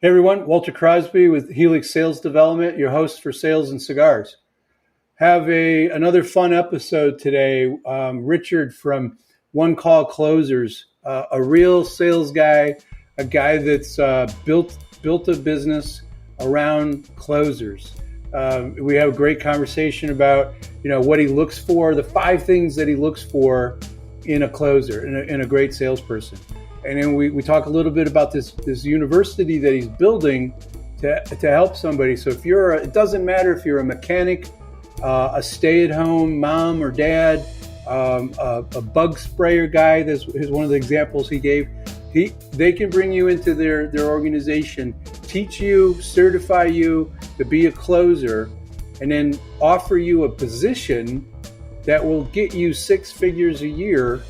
Hey everyone, Walter Crosby with Helix Sales Development, your host for Sales and Cigars. Have another fun episode today. Richard from One Call Closers, a real sales guy, a guy that's built a business around closers. We have a great conversation about what he looks for, the 5 things that he looks for in a closer, in a great salesperson. And then we talk a little bit about this university that he's building to help somebody. So if it doesn't matter if you're a mechanic, a stay-at-home mom or dad, a bug sprayer guy. This is one of the examples he gave. They can bring you into their organization, teach you, certify you to be a closer, and then offer you a position that will get you 6 figures a year.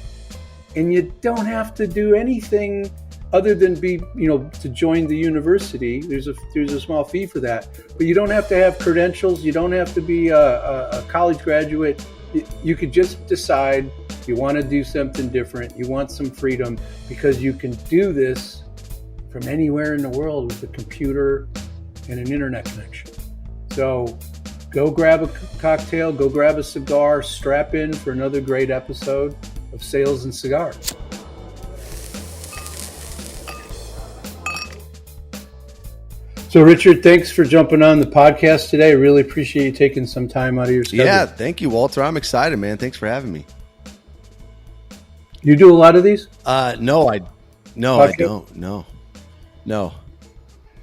And you don't have to do anything other than to join the university. There's a small fee for that, but you don't have to have credentials. You don't have to be a college graduate. You could just decide you want to do something different. You want some freedom because you can do this from anywhere in the world with a computer and an internet connection. So go grab a cocktail, go grab a cigar, strap in for another great episode of Sales and Cigars. So Richard, thanks for jumping on the podcast today. I really appreciate you taking some time out of your schedule. Yeah, thank you, Walter. I'm excited, man. Thanks for having me. You do a lot of these? No, I don't. No.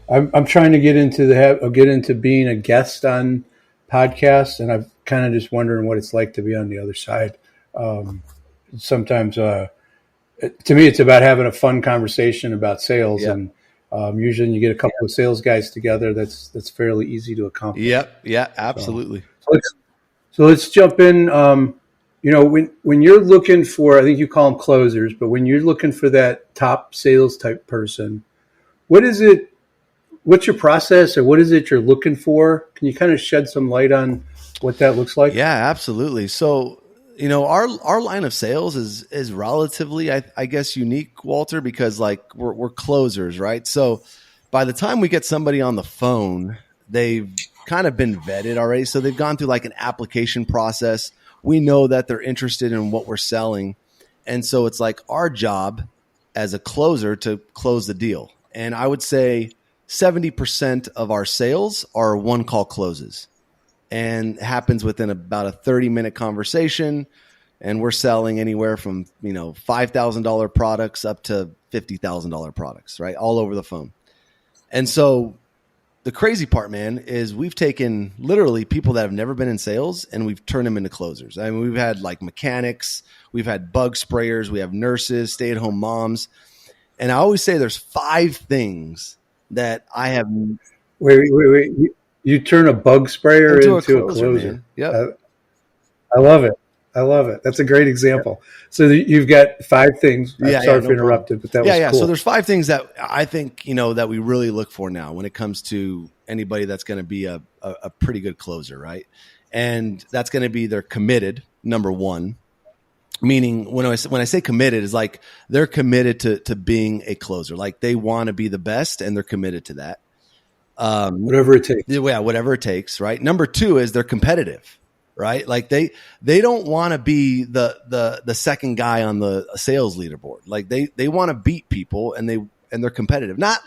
I'm trying to get into being a guest on podcasts, and I'm kind of just wondering what it's like to be on the other side. Sometimes, to me, it's about having a fun conversation about sales, and usually when you get a couple of sales guys together, that's fairly easy to accomplish. Yeah, absolutely. So let's jump in. When you're looking for, I think you call them closers, but when you're looking for that top sales type person, what is it? What's your process, or what is it you're looking for? Can you kind of shed some light on what that looks like? Yeah, absolutely. So, our line of sales is relatively, I guess, unique, Walter, because we're closers, right? So by the time we get somebody on the phone, they've kind of been vetted already. So they've gone through an application process. We know that they're interested in what we're selling. And so it's our job as a closer to close the deal. And I would say 70% of our sales are one call closes. And happens within about a 30-minute conversation, and we're selling anywhere from $5,000 products up to $50,000 products, right? All over the phone. And so the crazy part, man, is we've taken literally people that have never been in sales and we've turned them into closers. I mean, we've had mechanics, we've had bug sprayers, we have nurses, stay-at-home moms, and I always say there's 5 things that I have. Wait. You turn a bug sprayer into a closer. Yeah, I love it. That's a great example. So you've got 5 things. Sorry for interrupting, but that was cool. So there's 5 things that I think, that we really look for now when it comes to anybody that's going to be a pretty good closer, right? And that's going to be they're committed, number 1. Meaning when I say committed is they're committed to being a closer. They want to be the best and they're committed to that. Whatever it takes. Yeah, whatever it takes, right? Number 2 is they're competitive, right? They don't want to be the second guy on the sales leaderboard. They want to beat people and they're competitive. Not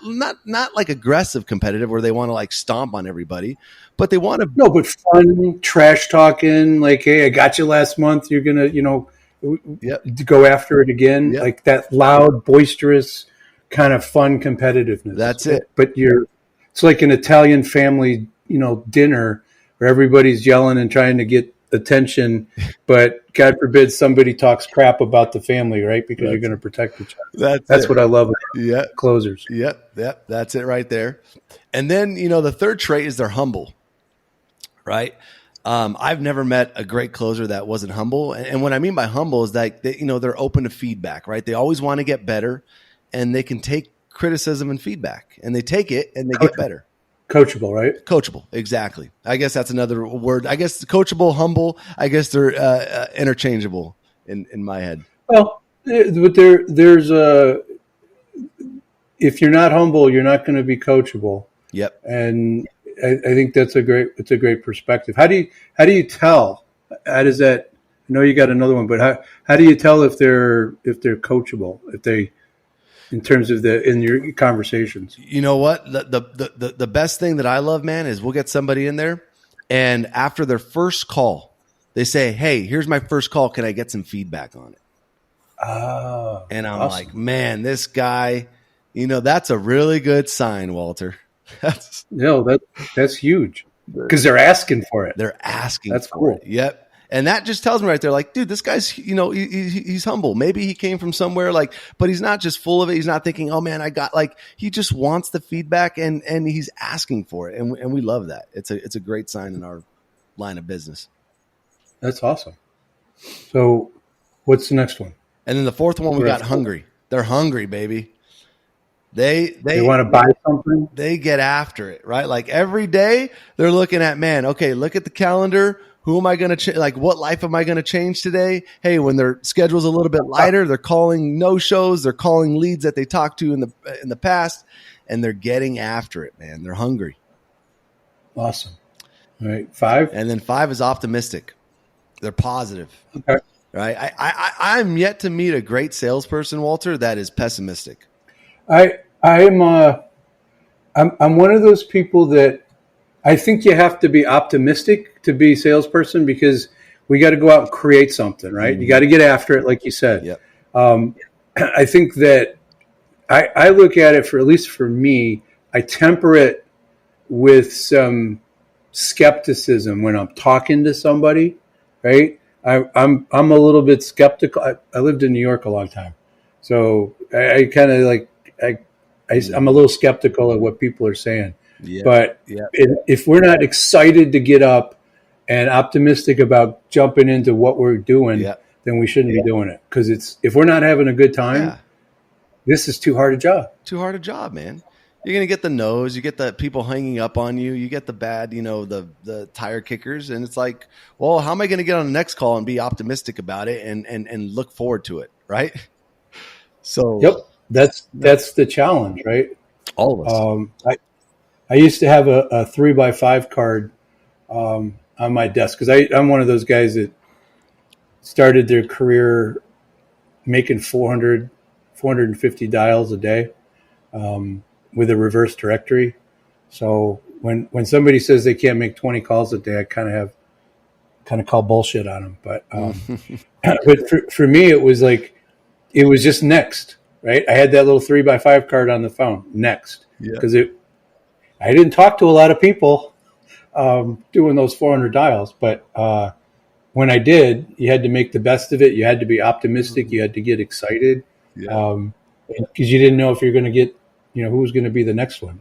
aggressive competitive where they want to stomp on everybody, but they want to. No, but fun, trash talking. Hey, I got you last month. You're gonna, go after it again. Yep. That loud, boisterous kind of fun competitiveness. That's it. But it's like an Italian family, dinner where everybody's yelling and trying to get attention, but God forbid somebody talks crap about the family, right? Because you're going to protect each other. That's what I love about closers. Yep. That's it right there. And then, the third trait is they're humble, right? I've never met a great closer that wasn't humble. And what I mean by humble is they're open to feedback, right? They always want to get better and they can take criticism and feedback and they take it and they get better. Coachable, right? Coachable. Exactly. I guess that's another word. I guess coachable, humble, I guess they're interchangeable in my head. Well, but there's if you're not humble, you're not going to be coachable. Yep. And I think it's a great perspective. How do you tell? How does that? I know you got another one, but how do you tell if they're coachable? If they, in terms of in your conversations? You know what? The best thing that I love, man, is we'll get somebody in there, and after their first call, they say, "Hey, here's my first call. Can I get some feedback on it?" Oh, and I'm awesome. like, man, this guy, that's a really good sign, Walter. That's huge because they're asking for it. They're asking. That's for cool. It. Yep. And that just tells me right there, like, dude, this guy's, he's humble. Maybe he came from somewhere but he's not just full of it. He's not thinking, oh man, he just wants the feedback and he's asking for it. And we love that. It's a great sign in our line of business. That's awesome. So what's the next one? And then the fourth one, we got hungry. They're hungry, baby. They want to buy something. They get after it, right? Like every day they're looking at, man, okay, look at the calendar. Who am I going to what life am I going to change today? Hey, when their schedule's a little bit lighter, they're calling no-shows, they're calling leads that they talked to in the past, and they're getting after it, man. They're hungry. Awesome. All right, 5. And then 5 is optimistic. They're positive. Okay. Right? I'm yet to meet a great salesperson, Walter, that is pessimistic. I'm one of those people that I think you have to be optimistic to be a salesperson because we got to go out and create something, right? Mm-hmm. You got to get after it, like you said. Yep. I think that I look at it at least for me, I temper it with some skepticism when I'm talking to somebody, right? I'm a little bit skeptical. I lived in New York a long time, so I kind of I'm a little skeptical of what people are saying. Yeah. But if we're not excited to get up and optimistic about jumping into what we're doing, then we shouldn't be doing it. Because if we're not having a good time, this is too hard a job. Too hard a job, man. You're going to get the no's, you get the people hanging up on you, you get the bad, the tire kickers. And it's like, well, how am I going to get on the next call and be optimistic about it and look forward to it, right? So that's the challenge, right? All of us. I used to have a 3x5 card on my desk because I'm one of those guys that started their career making 450 dials a day with a reverse directory. So when somebody says they can't make 20 calls a day, I kind of call bullshit on them. But but for me, it was just next, right? I had that little 3x5 card on the phone, next, because I didn't talk to a lot of people doing those 400 dials, but when I did, you had to make the best of it. You had to be optimistic. Mm-hmm. You had to get excited because you didn't know if you're going to get, who was going to be the next one.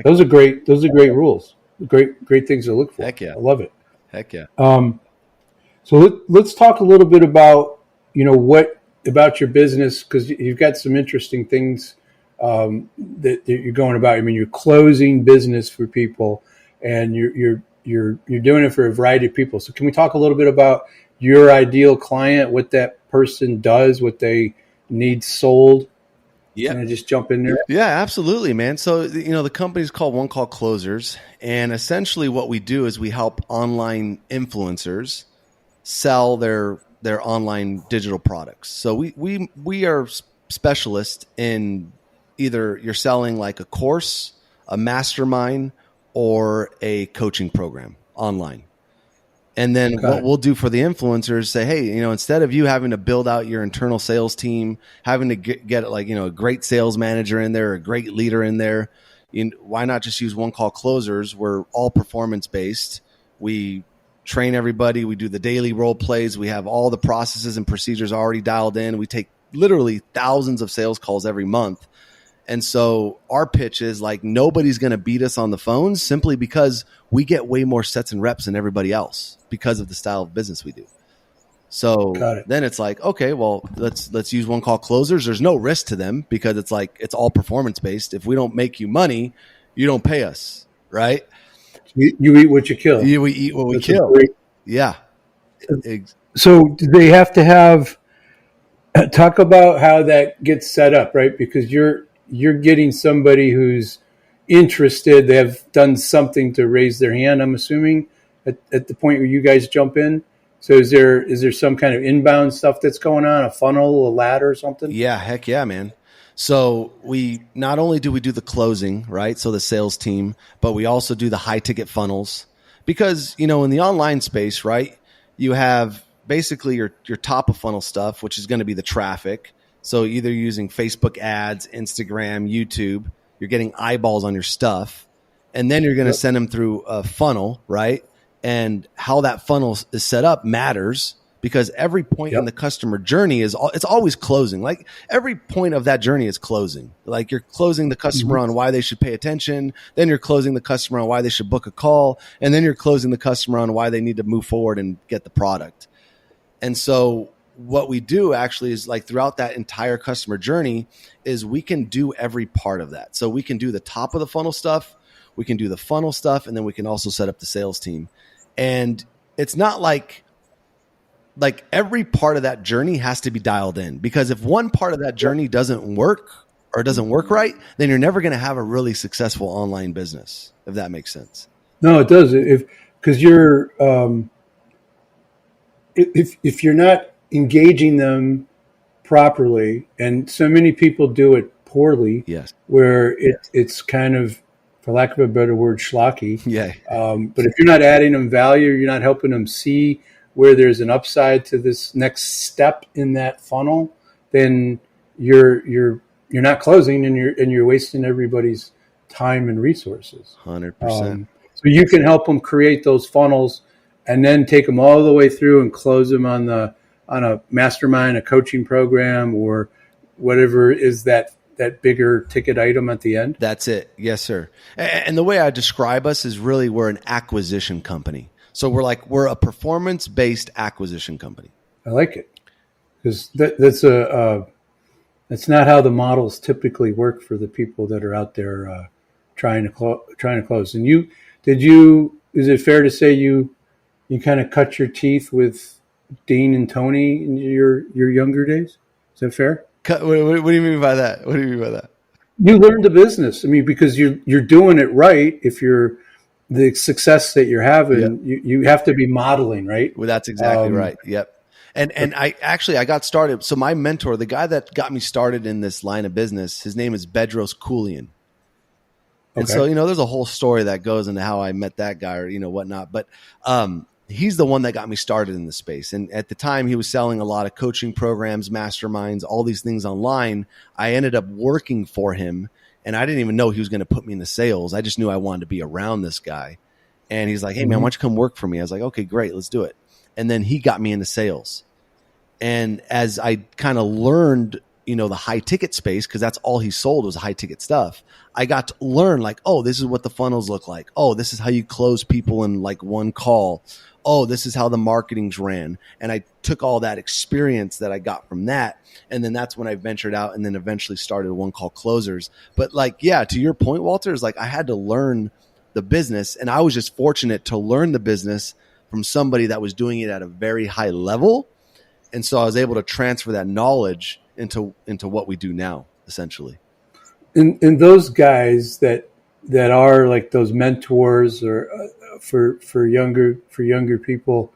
Those are great rules. Great things to look for. Heck yeah. I love it. Heck yeah. So let's talk a little bit about, what about your business, because you've got some interesting things that you're going about. I mean, you're closing business for people, and you're doing it for a variety of people. So can we talk a little bit about your ideal client, what that person does, what they need sold? Yeah. Can I just jump in there? Yeah, absolutely, man. So, the company's called One Call Closers, and essentially what we do is we help online influencers sell their online digital products. So we are specialists in either you're selling like a course, a mastermind, or a coaching program online. And then what we'll do for the influencers, say, hey, instead of you having to build out your internal sales team, having to get a great sales manager in there, a great leader in there, why not just use One Call Closers? We're all performance based. We train everybody. We do the daily role plays. We have all the processes and procedures already dialed in. We take literally thousands of sales calls every month. And so our pitch is nobody's going to beat us on the phones simply because we get way more sets and reps than everybody else because of the style of business we do. So then it's okay, well, let's use One Call Closers. There's no risk to them because it's all performance based. If we don't make you money, you don't pay us, right? You eat what you kill. We eat what we kill. Yeah. So do they have to have talk about how that gets set up, right? Because you're you're getting somebody who's interested. They have done something to raise their hand, I'm assuming, at the point where you guys jump in. So is there some kind of inbound stuff that's going on, a funnel, a ladder or something? Yeah, heck yeah, man. So we not only do we do the closing, right? So the sales team, but we also do the high ticket funnels because, in the online space, right? You have basically your top of funnel stuff, which is going to be the traffic. So either using Facebook ads, Instagram, YouTube, you're getting eyeballs on your stuff, and then you're going to send them through a funnel, right? And how that funnel is set up matters because every point in the customer journey it's always closing. Like every point of that journey is closing. Like you're closing the customer on why they should pay attention. Then you're closing the customer on why they should book a call. And then you're closing the customer on why they need to move forward and get the product. And so what we do actually is like throughout that entire customer journey is we can do every part of that. So we can do the top of the funnel stuff. We can do the funnel stuff. And then we can also set up the sales team. And it's not like every part of that journey has to be dialed in because if one part of that journey doesn't work or doesn't work right, then you're never going to have a really successful online business, if that makes sense. No, it does. Because you're, if you're not engaging them properly, and so many people do it poorly, yes, where it's kind of, for lack of a better word, schlocky. Yeah. But if you're not adding them value, you're not helping them see where there's an upside to this next step in that funnel, then you're not closing and you're wasting everybody's time and resources. 100%. So you can help them create those funnels and then take them all the way through and close them on a mastermind, a coaching program, or whatever is that bigger ticket item at the end. That's it. Yes, sir. And the way I describe us is really we're an acquisition company. So we're a performance-based acquisition company. I like it because that's not how the models typically work for the people that are out there trying to close. And is it fair to say you kind of cut your teeth with Dean and Tony in your younger days? Is that fair? What do you mean by that? What do you mean by that? You learned the business. I mean, because you're doing it right. If you're the success that you're having, you have to be modeling, right? Well, that's exactly right. Yep. And I got started. So my mentor, the guy that got me started in this line of business, his name is Bedros Keuilian. And so, there's a whole story that goes into how I met that guy or, whatnot. But he's the one that got me started in the space. And at the time he was selling a lot of coaching programs, masterminds, all these things online. I ended up working for him and I didn't even know he was going to put me into sales. I just knew I wanted to be around this guy. And he's like, hey man, why don't you come work for me? I was like, okay, great. Let's do it. And then he got me into sales. And as I kind of learned, the high ticket space, because that's all he sold was high ticket stuff. I got to learn like, oh, this is what the funnels look like. Oh, this is how you close people in like one call. Oh, this is how the marketing's ran. And I took all that experience that I got from that. And then that's when I ventured out and then eventually started One Call Closers. But like, yeah, to your point, Walter, is like I had to learn the business. And I was just fortunate to learn the business from somebody that was doing it at a very high level. And so I was able to transfer that knowledge into what we do now, essentially. And those guys that are like those mentors or for younger people,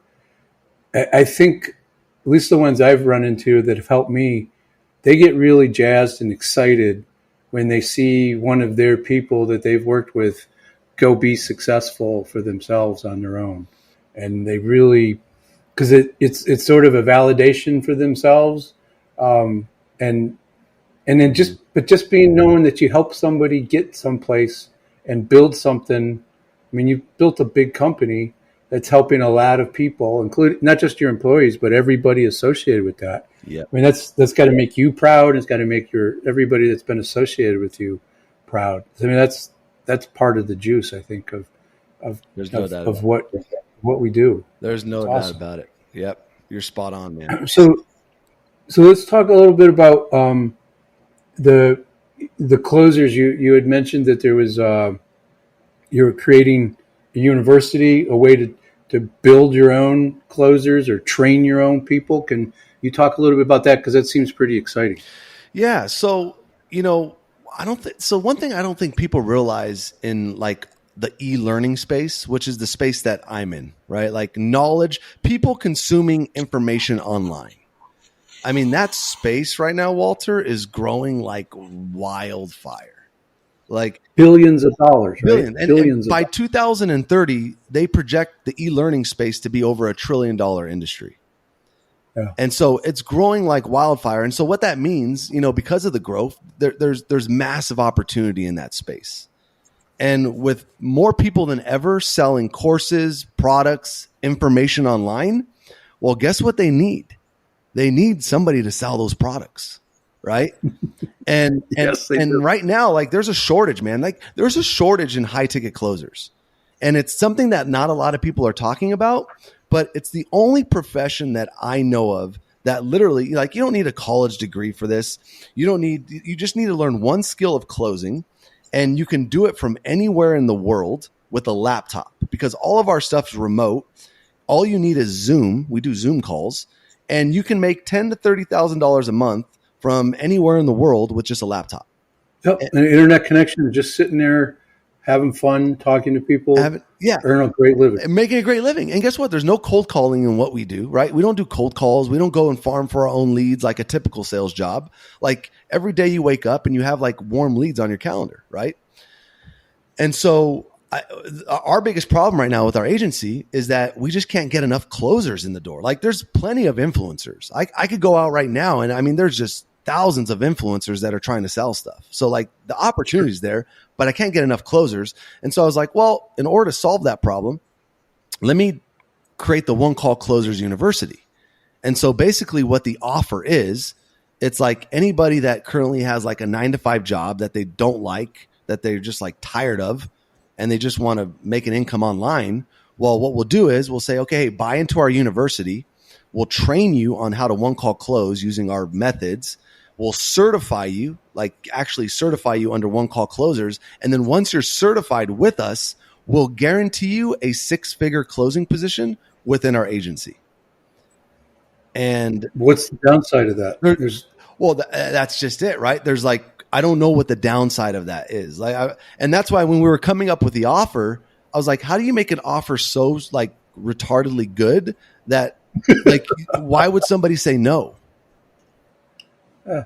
I think at least the ones I've run into that have helped me, they get really jazzed and excited when they see one of their people that they've worked with go be successful for themselves on their own. And they really, because it's sort of a validation for themselves. And then just being known that you help somebody get someplace and build something. I mean, you built a big company that's helping a lot of people, including not just your employees, but everybody associated with that. Yeah. I mean, that's got to make you proud. It's got to make everybody that's been associated with you proud. I mean, that's part of the juice, I think, of what we do. There's no doubt about it. Yep. You're spot on, man. So let's talk a little bit about the closers. You had mentioned that there was you were creating a university, a way to build your own closers or train your own people. Can you talk a little bit about that? Because that seems pretty exciting. Yeah. So, I don't think so. One thing I don't think people realize in like the e-learning space, which is the space that I'm in, right? Like knowledge, people consuming information online. I mean, that space right now, Walter, is growing like wildfire. Like billions of dollars, right? billion. And Billions by of 2030, they project the e-learning space to be over $1 trillion industry. Yeah. And so it's growing like wildfire. And so what that means, you know, because of the growth, there's massive opportunity in that space. And with more people than ever selling courses, products, information online, well, guess what they need? They need somebody to sell those products, right? And Yes, they and do. right now, like there's a shortage, man. Like there's a shortage in high ticket closers. And it's something that not a lot of people are talking about, but it's the only profession that I know of that literally, like, you don't need a college degree for this. You just need to learn one skill of closing, and you can do it from anywhere in the world with a laptop because all of our stuff is remote. All you need is Zoom. We do Zoom calls, and you can make $10,000 to $30,000 a month from anywhere in the world with just a laptop. Yep. An internet connection, just sitting there, having fun, talking to people, earn a great living. Making a great living. And guess what? There's no cold calling in what we do, right? We don't do cold calls. We don't go and farm for our own leads like a typical sales job. Like every day you wake up and you have like warm leads on your calendar, right? And so our biggest problem right now with our agency is that we just can't get enough closers in the door. Like there's plenty of influencers. I could go out right now and I mean, there's just thousands of influencers that are trying to sell stuff. So like the opportunity's there, but I can't get enough closers. And so I was like, well, in order to solve that problem, let me create the One Call Closers University. And so basically what the offer is, it's like anybody that currently has like a 9-to-5 job that they don't like, that they're just like tired of, and they just want to make an income online. Well, what we'll do is we'll say, okay, buy into our university. We'll train you on how to one call close using our methods. We'll certify you, like actually certify you under One Call Closers. And then once you're certified with us, we'll guarantee you a 6-figure closing position within our agency. And what's the downside of that? That's just it, right? There's like, I don't know what the downside of that is. And that's why when we were coming up with the offer, I was like, how do you make an offer so like retardedly good that like, why would somebody say no?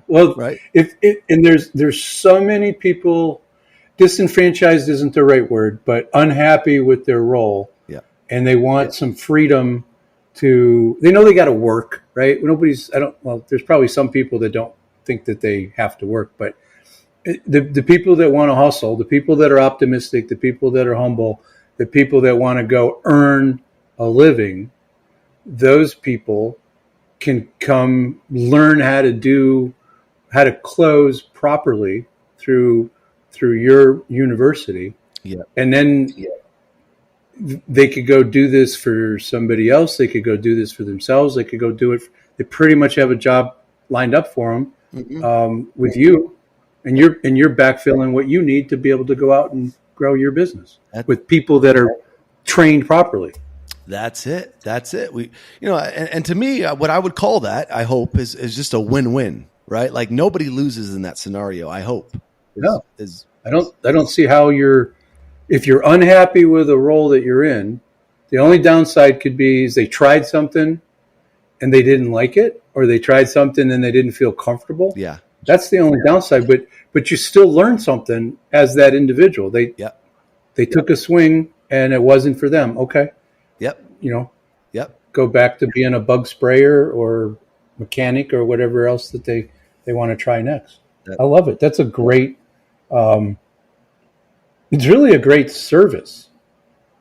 Well, right. And there's so many people, disenfranchised isn't the right word, but unhappy with their role. Yeah. And they want some freedom they know they got to work, right? There's probably some people that don't think that they have to work, but the people that want to hustle, the people that are optimistic, the people that are humble, the people that want to go earn a living, those people can come learn how to close properly through your university. Yeah. And then they could go do this for somebody else. They could go do this for themselves. They could go do it. They pretty much have a job lined up for them with you, and you're backfilling what you need to be able to go out and grow your business with people that are trained properly. That's it. And to me, what I would call that, I hope, is just a win-win, right? Like nobody loses in that scenario. I hope. I don't see how if you're unhappy with the role that you're in, the only downside could be is they tried something and they didn't like it, or they tried something and they didn't feel comfortable. Yeah. That's the only downside, but you still learn something as that individual. They took a swing and it wasn't for them. Okay. Yep. Go back to being a bug sprayer or mechanic or whatever else that they want to try next. I love it. That's a great, it's really a great service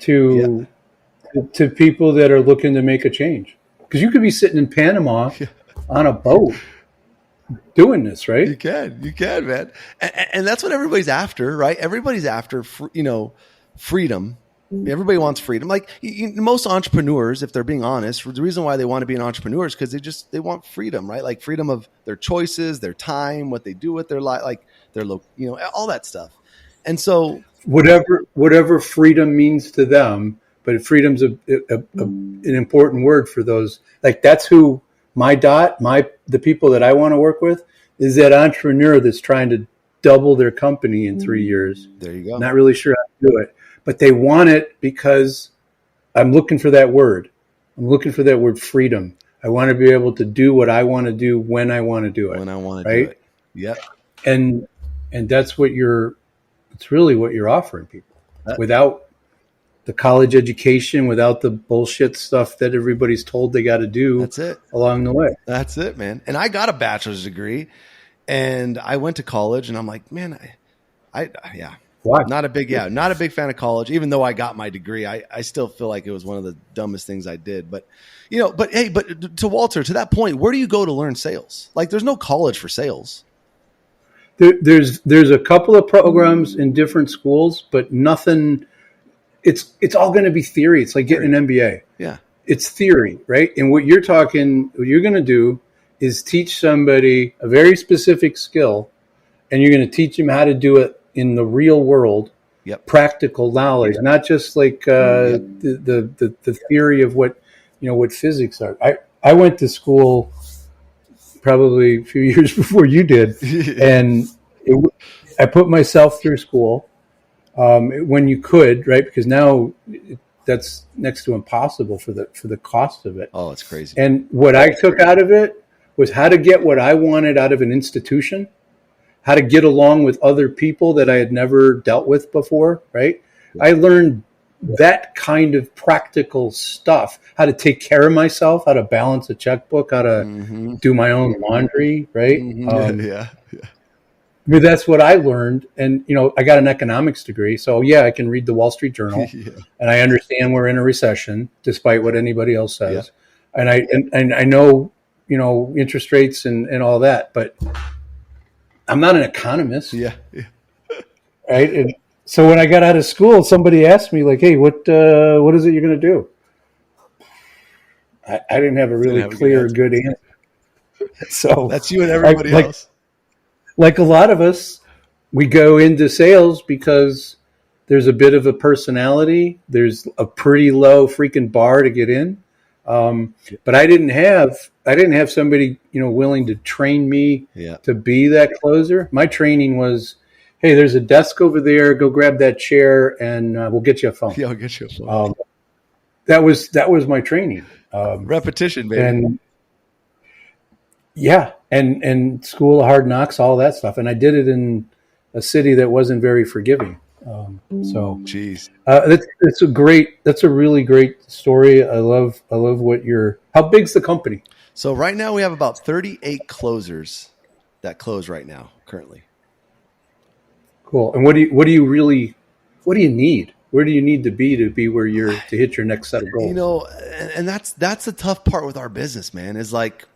to people that are looking to make a change. Because you could be sitting in Panama on a boat doing this, right? You can, man. And that's what everybody's after, right? Everybody's after, freedom. Everybody wants freedom. Like most entrepreneurs, if they're being honest, the reason why they want to be an entrepreneur is because they want freedom, right? Like freedom of their choices, their time, what they do with their life, like all that stuff. And so whatever freedom means to them, but freedom's an important word for those. Like that's who the people that I want to work with is that entrepreneur that's trying to double their company in 3 years. There you go. Not really sure how to do it, but they want it because I'm looking for that word. I'm looking for that word freedom. I want to be able to do what I want to do when I want to do it. When I want to right? do it. Yep. And that's it's really what you're offering people without the college education, without the bullshit stuff that everybody's told they got to do. That's it. Along the way. That's it, man. And I got a bachelor's degree and I went to college and I'm like, man, yeah. Why? Not a big fan of college. Even though I got my degree, I still feel like it was one of the dumbest things I did. But, but to Walter, to that point, where do you go to learn sales? Like, there's no college for sales. There's a couple of programs in different schools, but nothing. It's all going to be theory. It's like getting an MBA. Yeah, it's theory, right? And what you're going to do is teach somebody a very specific skill, and you're going to teach them how to do it in the real world. Yep. Practical knowledge, not just like the theory of what physics are. I went to school probably a few years before you did, and I put myself through school when you could, right? Because now that's next to impossible for the cost of it. Oh, it's crazy. And what I took out of it was how to get what I wanted out of an institution, how to get along with other people that I had never dealt with before, right? I learned that kind of practical stuff, how to take care of myself, how to balance a checkbook, how to do my own laundry, right? Yeah. I mean, that's what I learned. And, I got an economics degree. So, yeah, I can read the Wall Street Journal and I understand we're in a recession, despite what anybody else says. Yeah. And I know, interest rates and all that, but I'm not an economist. Yeah. Right. And so when I got out of school, somebody asked me like, hey, what is it you're going to do? I didn't have a really clear, good answer. So that's you and everybody else. Like a lot of us, we go into sales because there's a bit of a personality. There's a pretty low freaking bar to get in. But I didn't have somebody, willing to train me to be that closer. My training was, hey, there's a desk over there. Go grab that chair and we'll get you a phone. Yeah, I'll get you a phone. That was my training. Repetition, baby. And yeah, and School of Hard Knocks, all that stuff. And I did it in a city that wasn't very forgiving. Jeez. That's a really great story. I love how big's the company? So right now we have about 38 closers that close right now currently. Cool. And what do you need? Where do you need to be where you're to hit your next set of goals? And that's the tough part with our business, man, is like,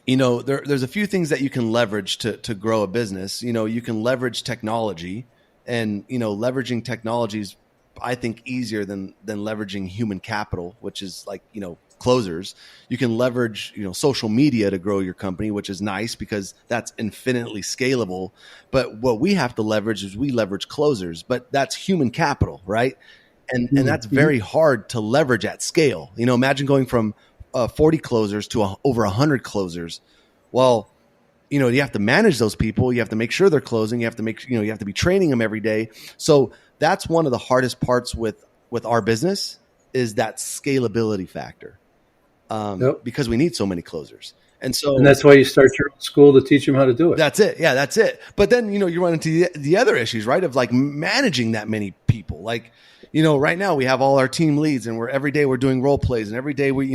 there's a few things that you can leverage to grow a business. You can leverage technology, and, leveraging technology is, I think, easier than leveraging human capital, which is like, closers. You can leverage, social media to grow your company, which is nice because that's infinitely scalable. But what we have to leverage is we leverage closers, but that's human capital, right? And that's very hard to leverage at scale. Imagine going from 40 closers to over 100 closers. Well, you have to manage those people. You have to make sure they're closing. You have to you have to be training them every day. So that's one of the hardest parts with our business is that scalability factor. Because we need so many closers. And that's why you start your own school to teach them how to do it. That's it. Yeah, that's it. But then, you run into the other issues, right? Of like managing that many people. Like, right now we have all our team leads and every day we're doing role plays and every day we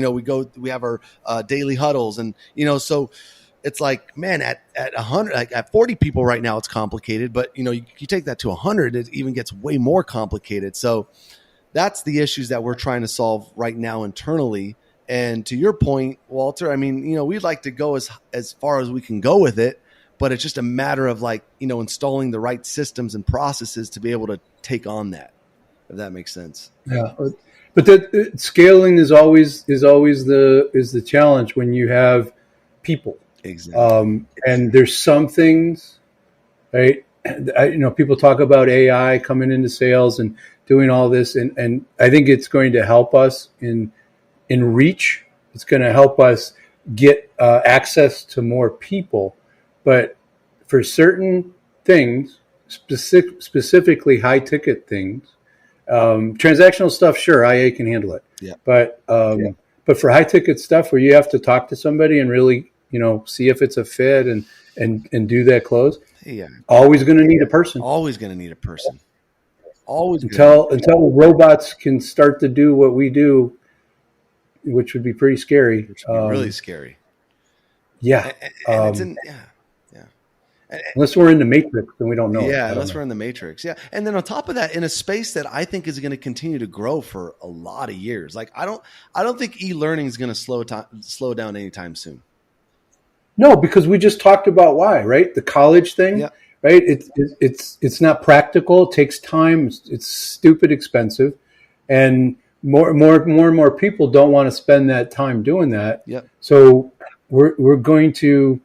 have our daily huddles. And, so it's like, man, at 100, like at 40 people right now, it's complicated, but you take that to 100, it even gets way more complicated. So that's the issues that we're trying to solve right now internally. And to your point, Walter, I mean, we'd like to go as far as we can go with it, but it's just a matter of like, installing the right systems and processes to be able to take on that, if that makes sense. Yeah. But that scaling is always the challenge when you have people. Exactly. And there's some things, right? People talk about AI coming into sales and doing all this. And I think it's going to help us in reach. It's going to help us get access to more people. But for certain things, specifically high ticket things. Transactional stuff, sure, IA can handle it. Yeah. But for high ticket stuff where you have to talk to somebody and really, see if it's a fit and do that close. Yeah. Always going to need a person. Always going to need a person. Always until robots can start to do what we do, which would be pretty scary. Which would be really scary. Yeah. And unless we're in the Matrix and we don't know. Yeah, unless we're in the Matrix. Yeah. And then on top of that, in a space that I think is going to continue to grow for a lot of years. Like I don't think e-learning is going to slow down anytime soon. No, because we just talked about why, right? The college thing, yeah. Right? It's not practical. It takes time. It's stupid expensive, and more and more people don't want to spend that time doing that. Yep. So we're going to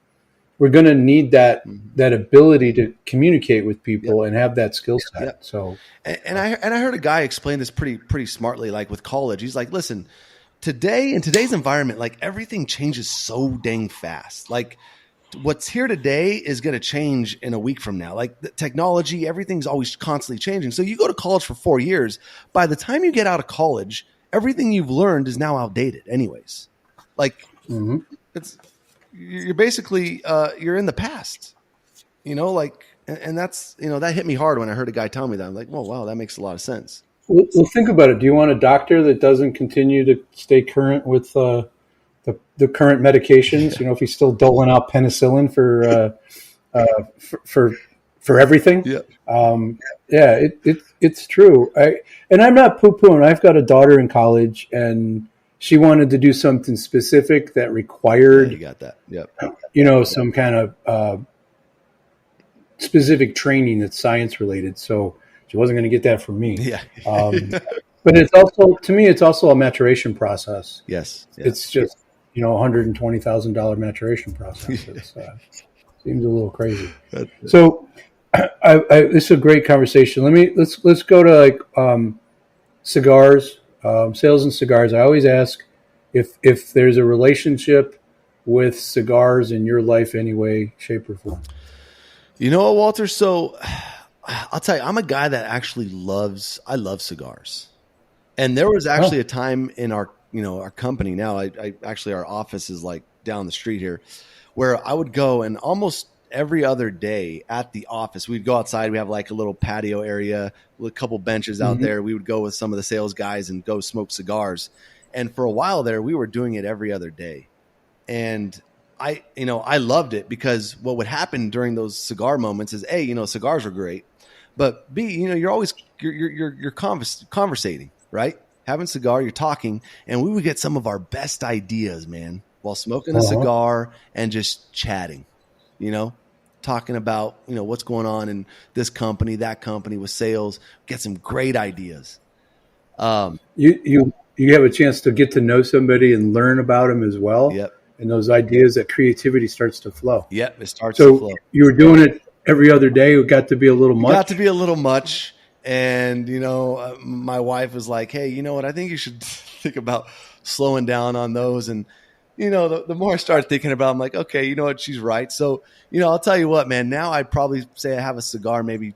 need that ability to communicate with people and have that skill set. Yep. So and I heard a guy explain this pretty smartly, like with college. He's like, listen, today in today's environment, like everything changes so dang fast. Like what's here today is going to change in a week from now. Like the technology, everything's always constantly changing. So you go to college for 4 years. By the time you get out of college, everything you've learned is now outdated anyways. Like you're basically, you're in the past, like, and that's, that hit me hard when I heard a guy tell me that. I'm like, well, wow, that makes a lot of sense. Well, think about it. Do you want a doctor that doesn't continue to stay current with the current medications? If he's still doling out penicillin for everything. Yeah. It's true. I'm not poo-pooing. I've got a daughter in college, and she wanted to do something specific that required. You got that. Yep. Some kind of specific training that's science related. So she wasn't going to get that from me. Yeah. But it's also, to me, it's also a maturation process. Yes. Yeah. It's just, $120,000 maturation process. It seems a little crazy. So this is a great conversation. Let's go to cigars, sales and cigars. I always ask if there's a relationship with cigars in your life, any way, shape, or form. You know what, Walter? So I'll tell you, I'm a guy that actually I love cigars. And there was actually a time in our company now, I actually, our office is like down the street here, where I would go and almost every other day at the office, we'd go outside. We have like a little patio area with a couple benches out there. We would go with some of the sales guys and go smoke cigars. And for a while there, we were doing it every other day. And I loved it because what would happen during those cigar moments is A, cigars are great, but B, you're always, you're conversating, right? Having a cigar, you're talking, and we would get some of our best ideas, man, while smoking a cigar and just chatting, talking about, what's going on in this company, that company with sales, get some great ideas. You have a chance to get to know somebody and learn about them as well. Yep. And those ideas, that creativity starts to flow. Yep. It starts to flow. So you were doing it every other day. It got to be a little much. Got to be a little much. And, my wife was like, hey, you know what? I think you should think about slowing down on those. And, the more I started thinking about it, I'm like, okay, you know what? She's right. So, I'll tell you what, man, now I'd probably say I have a cigar maybe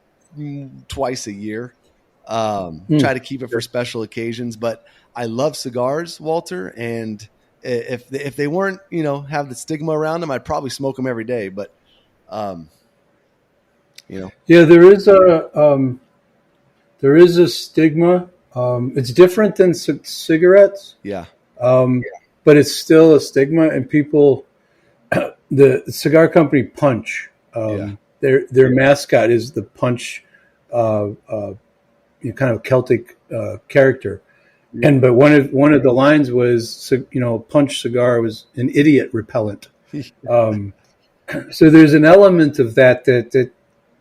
twice a year. Try to keep it for special occasions. But I love cigars, Walter. And if they weren't, have the stigma around them, I'd probably smoke them every day. But, Yeah, there is a stigma. It's different than cigarettes. Yeah. But it's still a stigma, and people, the cigar company Punch, their mascot is the Punch, kind of Celtic character. Yeah. But one of the lines was, Punch cigar was an idiot repellent. So there's an element of that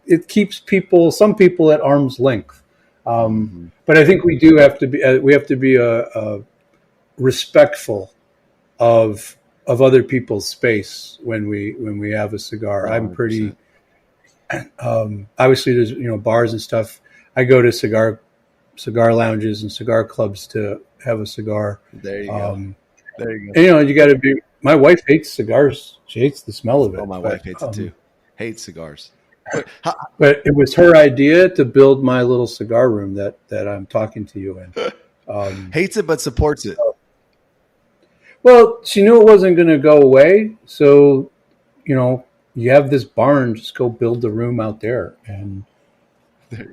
it keeps some people at arm's length. But I think we have to be respectful of other people's space when we have a cigar. 100%. I'm pretty, obviously there's, bars and stuff. I go to cigar lounges and cigar clubs to have a cigar. There you go. And, you got to be, my wife hates cigars. She hates the smell of it. Oh, my wife hates it too. Hates cigars. But it was her idea to build my little cigar room that I'm talking to you in. Hates it, but supports it. Well, she knew it wasn't going to go away. So, you have this barn, just go build the room out there. And, I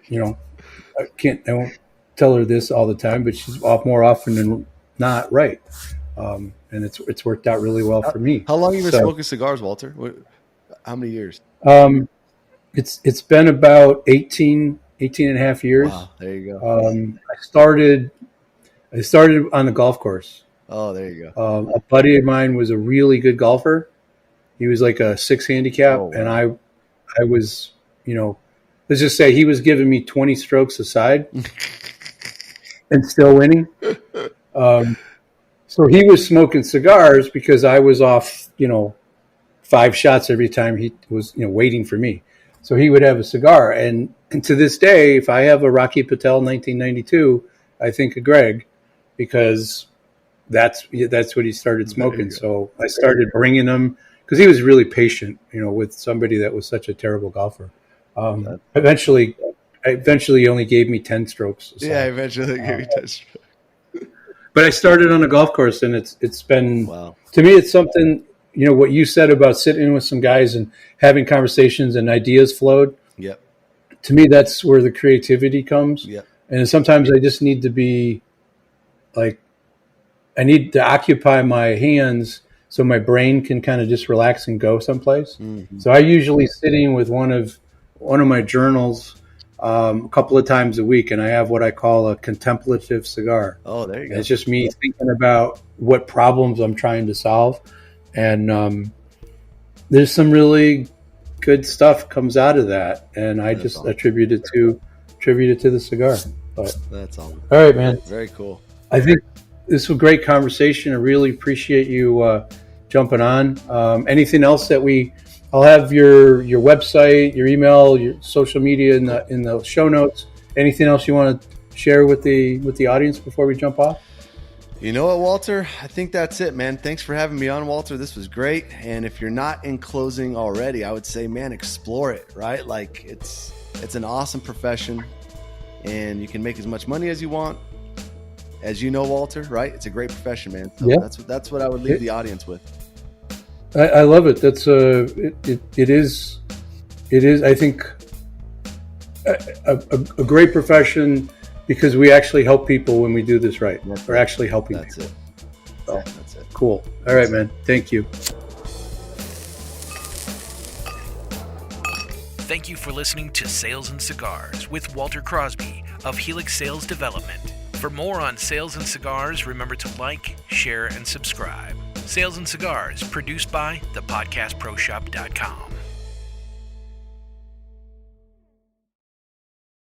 won't tell her this all the time, but she's off more often than not right. And it's worked out really well for me. How long have you been smoking cigars, Walter? How many years? It's been about 18 and a half years. Wow, there you go. I started on a golf course. Oh, there you go. A buddy of mine was a really good golfer. He was like a 6 handicap, and I was, let's just say he was giving me 20 strokes aside and still winning. So he was smoking cigars because I was off, 5 shots every time he was, waiting for me. So he would have a cigar. And to this day, if I have a Rocky Patel 1992, I think of Greg because that's what he started smoking. So I started bringing him because he was really patient, with somebody that was such a terrible golfer. Eventually he only gave me 10 strokes. So, yeah, eventually gave me 10 strokes. But I started on a golf course, and it's been, wow. To me, it's something, what you said about sitting with some guys and having conversations and ideas flowed. Yep. To me, that's where the creativity comes. Yep. And sometimes I just need to be like, I need to occupy my hands so my brain can kind of just relax and go someplace. Mm-hmm. So I usually sitting with one of my journals a couple of times a week, and I have what I call a contemplative cigar. Oh, there you go. And it's just me thinking about what problems I'm trying to solve. And there's some really good stuff comes out of that. And I just attribute it to the cigar. But that's all. All right, man. Very cool. I think this was a great conversation. I really appreciate you jumping on. Anything else that I'll have your website, your email, your social media in the show notes. Anything else you want to share with the audience before we jump off? You know what, Walter? I think that's it, man. Thanks for having me on, Walter. This was great. And if you're not in closing already, I would say, man, explore it, right? Like it's an awesome profession, and you can make as much money as you want. As you know, Walter, right? It's a great profession, man. So yeah. That's what I would leave the audience with. I love it. That's it is. I think a great profession because we actually help people when we do this right. We're actually helping people. That's it. So, that's it. Cool. All right, man. Thank you. Thank you for listening to Sales and Cigars with Walter Crosby of Helix Sales Development. For more on sales and cigars, remember to like, share, and subscribe. Sales and Cigars, produced by thepodcastproshop.com.